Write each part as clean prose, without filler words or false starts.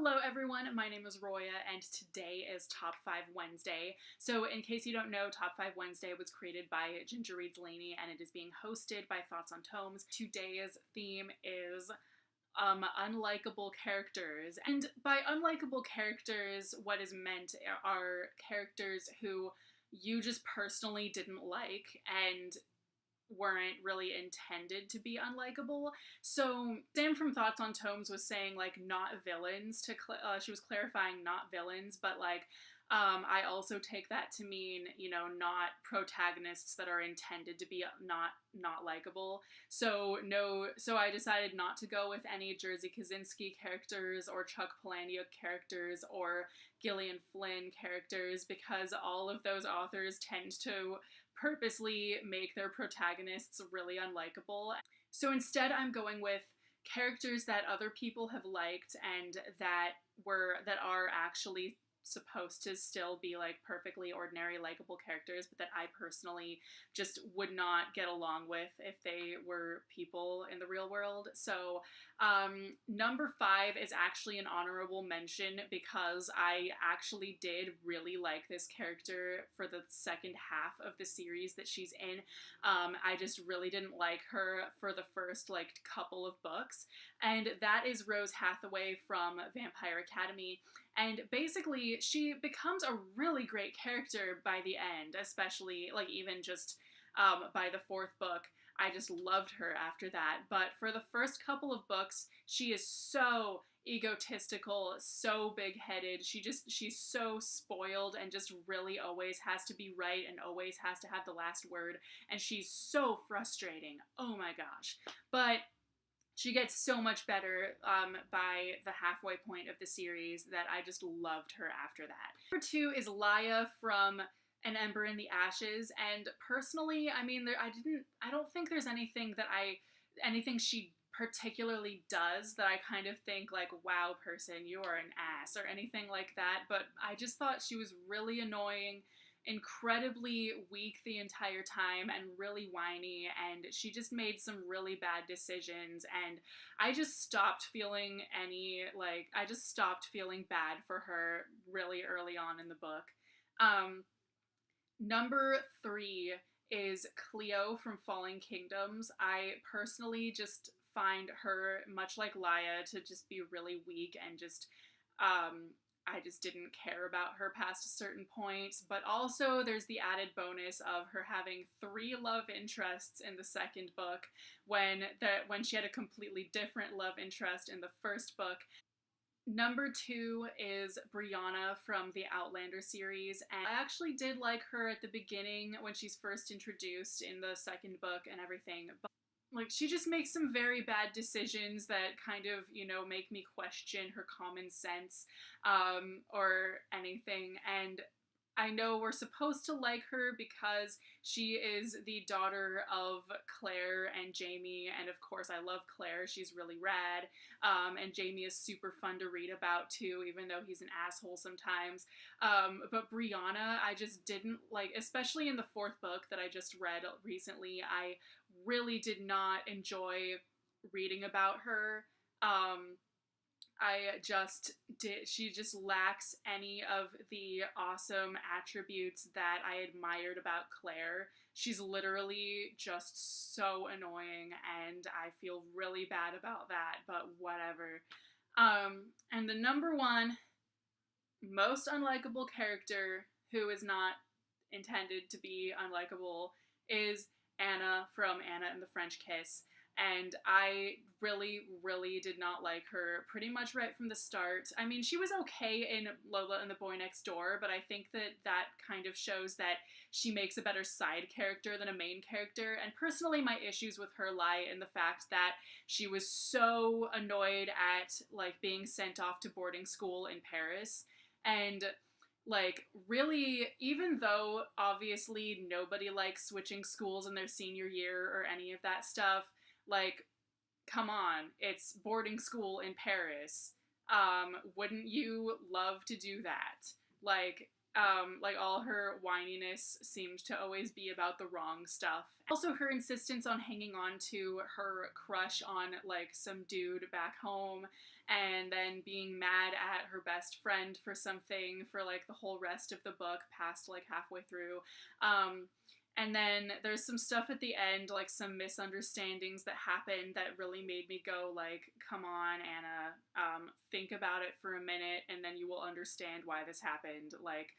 Hello everyone, my name is Roya and today is Top 5 Wednesday. So in case you don't know, Top 5 Wednesday was created by Ginger Reads Laney and it is being hosted by Thoughts on Tomes. Today's theme is unlikable characters. And by unlikable characters, what is meant are characters who you just personally didn't like and weren't really intended to be unlikable. So Sam from Thoughts on Tomes was saying like not villains to she was clarifying not villains, but like I also take that to mean, you know, not protagonists that are intended to be not likable. So I decided not to go with any Jerzy Kosinski characters or Chuck Palahniuk characters or Gillian Flynn characters because all of those authors tend to purposely make their protagonists really unlikable. So instead I'm going with characters that other people have liked and that are actually supposed to still be like perfectly ordinary likable characters, but that I personally just would not get along with if they were people in the real world. So number 5 is actually an honorable mention because I actually did really like this character for the second half of the series that she's in. I just really didn't like her for the first like couple of books, and that is Rose Hathaway from Vampire Academy. And basically, she becomes a really great character by the end, especially, like, even just by the 4th book. I just loved her after that. But for the first couple of books, she is so egotistical, so big-headed. She's so spoiled and just really always has to be right and always has to have the last word. And she's so frustrating. Oh my gosh. But she gets so much better by the halfway point of the series that I just loved her after that. Number 2 is Laia from An Ember in the Ashes, and personally, I mean, I don't think there's anything she particularly does that I kind of think like, wow, person, you are an ass, or anything like that, but I just thought she was really annoying, incredibly weak the entire time, and really whiny, and she just made some really bad decisions, and I just stopped feeling bad for her really early on in the book. Number 3 is Cleo from Falling Kingdoms. I personally just find her, much like Laia, to just be really weak and just I just didn't care about her past a certain point, but also there's the added bonus of her having 3 love interests in the 2nd book when she had a completely different love interest in the 1st book. Number 2 is Brianna from the Outlander series, and I actually did like her at the beginning when she's first introduced in the 2nd book and everything, but like, she just makes some very bad decisions that kind of, you know, make me question her common sense, or anything, and I know we're supposed to like her because she is the daughter of Claire and Jamie, and of course I love Claire, she's really rad, and Jamie is super fun to read about too, even though he's an asshole sometimes, but Brianna, I just didn't like, especially in the 4th book that I just read recently. I really did not enjoy reading about her. She just lacks any of the awesome attributes that I admired about Claire. She's literally just so annoying, and I feel really bad about that, but whatever. And the number 1 most unlikable character who is not intended to be unlikable is Anna from Anna and the French Kiss. And I really, really did not like her pretty much right from the start. I mean, she was okay in Lola and the Boy Next Door, but I think that kind of shows that she makes a better side character than a main character. And personally, my issues with her lie in the fact that she was so annoyed at, like, being sent off to boarding school in Paris. And like, really, even though obviously nobody likes switching schools in their senior year or any of that stuff, like, come on, it's boarding school in Paris. Wouldn't you love to do that? Like all her whininess seemed to always be about the wrong stuff. Also, her insistence on hanging on to her crush on, like, some dude back home, and then being mad at her best friend for something for like the whole rest of the book past like halfway through. And then there's some stuff at the end, like some misunderstandings that happened that really made me go like, come on, Anna, think about it for a minute and then you will understand why this happened. Like,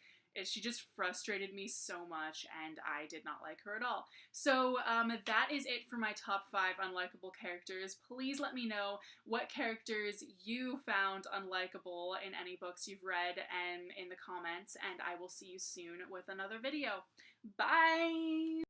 she just frustrated me so much and I did not like her at all. So that is it for my top 5 unlikable characters. Please let me know what characters you found unlikable in any books you've read and in the comments, and I will see you soon with another video. Bye!